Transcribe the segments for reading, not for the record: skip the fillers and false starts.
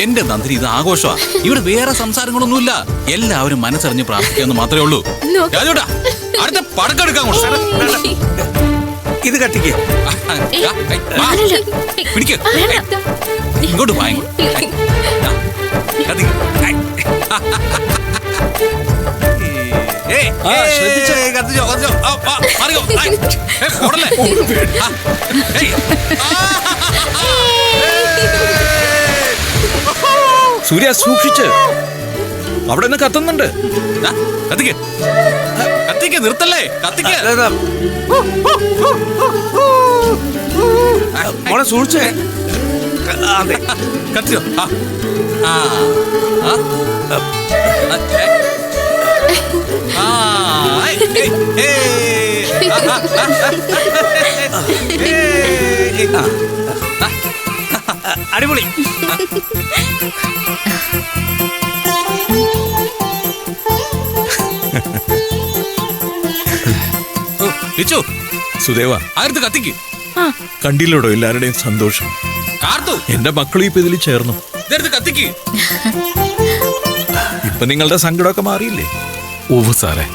എന്റെ നന്ദിനി ഇത് ആഘോഷമാ. ഇവിടെ വേറെ സംസാരങ്ങളൊന്നുമില്ല. എല്ലാവരും മനസ്സറിഞ്ഞ് പ്രാർത്ഥിക്കാന്ന് മാത്രമേ ഉള്ളൂ. രാജോട്ടാ അടുത്ത പടക്കെടുക്കാൻ ഇത് കത്തിക്ക്. പിടിക്ക്. ഇങ്ങോട്ട് വാങ്ങി സൂര്യ സൂക്ഷിച്ച്. അവിടെ നിന്ന് കത്തുന്നുണ്ട്. കത്തിക്ക് കത്തിക്ക്, നിർത്തല്ലേ, കത്തിക്ക്. മോളെ സൂക്ഷിച്ചേ. അതെ കത്തിയോ? അടിപൊളി. സുദേവ ആയിരത്ത് കത്തിക്ക്. കണ്ടില്ലോടോ എല്ലാവരുടെയും സന്തോഷം. എന്റെ മക്കളും ഇപ്പൊ ഇതിൽ ചേർന്നു. കത്തിക്ക്. ഇപ്പൊ നിങ്ങളുടെ സങ്കടമൊക്കെ മാറിയില്ലേ? ഓവ് സാറേ,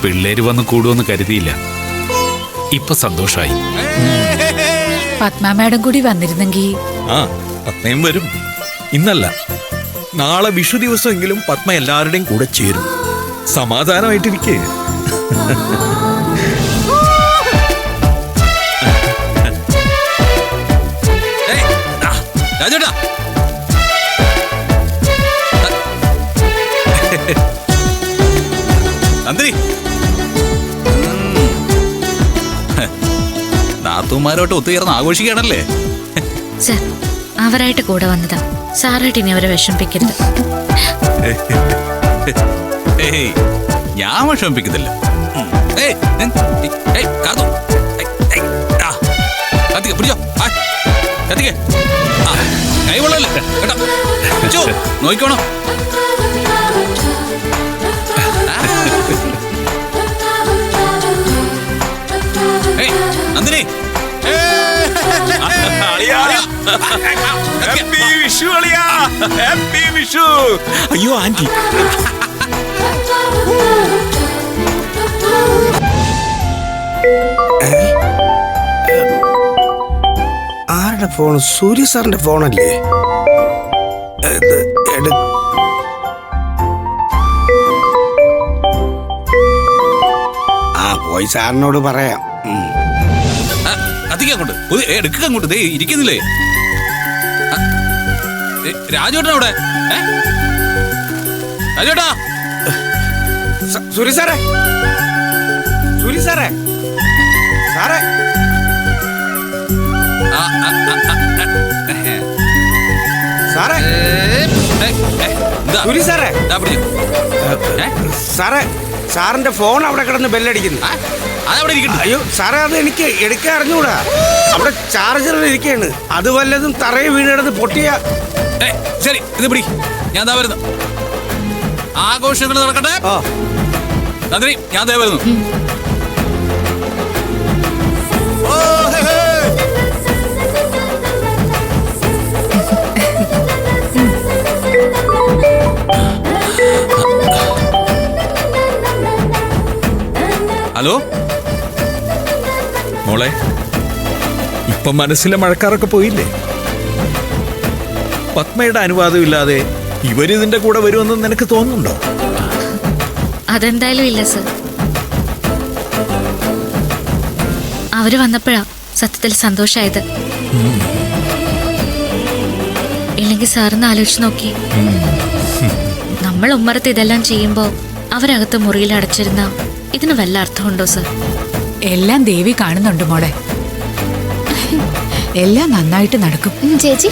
പിള്ളേര് വന്ന് കൂടുവെന്ന് കരുതിയില്ല. ഇപ്പൊ സന്തോഷായി. പത്മ മാഡം കൂടി വന്നിരുന്നെങ്കിൽ. ആ, പത്മയും വരും. ഇന്നല്ല, നാളെ വിഷു ദിവസമെങ്കിലും പത്മ എല്ലാവരുടെയും കൂടെ ചേരും. സമാധാനമായിട്ടിരിക്കേ. രാജേട്ടാ, നന്ദിനി, നാത്തൂമാരോട്ട് ഒത്തുചേർന്ന് ആഘോഷിക്കുകയാണല്ലേ? സർ, അവരായിട്ട് കൂടെ വന്നതാ. സാറായിട്ട് ഇനി അവരെ വിഷമിപ്പിക്കരുത്. ഞാൻ വിഷമിപ്പിക്കത്തില്ല. കൈ കൊള്ളല്ലേ കേട്ടോ, നോക്കിക്കോണം. നന്ദിനി, അയ്യോ ആന്റി. ആരുടെ ഫോൺ? സൂര്യ സാറിന്റെ ഫോണല്ലേ? പോയി സാറിനോട് പറയാം. അങ്ങോട്ട് എടുക്കുക, അങ്ങോട്ട് ദേ ഇരിക്കുന്നില്ലേ രാജോട്ടൻ അവിടെ? രാജോട്ടാ, സൂര്യ സാറേ, സൂര്യ സാറേ, സാറേ, സാറേ, സൂര്യ സാറേ, സാറേ, സാറിന്റെ ഫോൺ അവിടെ കിടന്ന് ബെല്ലടിക്കുന്നു. അയ്യോ സാറേ, അത് എനിക്ക് എടുക്കാൻ അറിഞ്ഞൂടാ. അവിടെ ചാർജറിൽ ഇരിക്കുകയാണ്. അത് വല്ലതും തറയെ വീണെടുത്ത് പൊട്ടിയ. ശരി, ഇത് പിടി, ഞാൻ ദാ വരുന്നു. ആഘോഷങ്ങൾ നടക്കട്ടെ. നന്ദിനി, ഞാൻ ദാ വരുന്നു. ഹലോ മോളെ, ഇപ്പൊ മനസ്സിലെ മഴക്കാറൊക്കെ പോയില്ലേ? പത്മയുടെ അനുവാദം ഇല്ലാതെ ഇവരിതിന്റെ കൂടെ വരുമെന്ന് നിനക്ക് തോന്നുന്നുണ്ടോ? അതെന്തായാലും ഇല്ല സർ. അവര് വന്നപ്പോഴാ സത്യത്തിൽ സന്തോഷായത്. ഇല്ലെങ്കിൽ സാറിന്ന് ആലോചിച്ച് നോക്കി, നമ്മൾ ഉമ്മറത്ത് ഇതെല്ലാം ചെയ്യുമ്പോ അവരകത്ത് മുറിയിൽ അടച്ചിരുന്ന ഇതിന് വല്ല അർത്ഥമുണ്ടോ സർ? എല്ലാം ദേവി കാണുന്നുണ്ട് മോളെ. എല്ലാം നന്നായിട്ട് നടക്കും ചേച്ചി.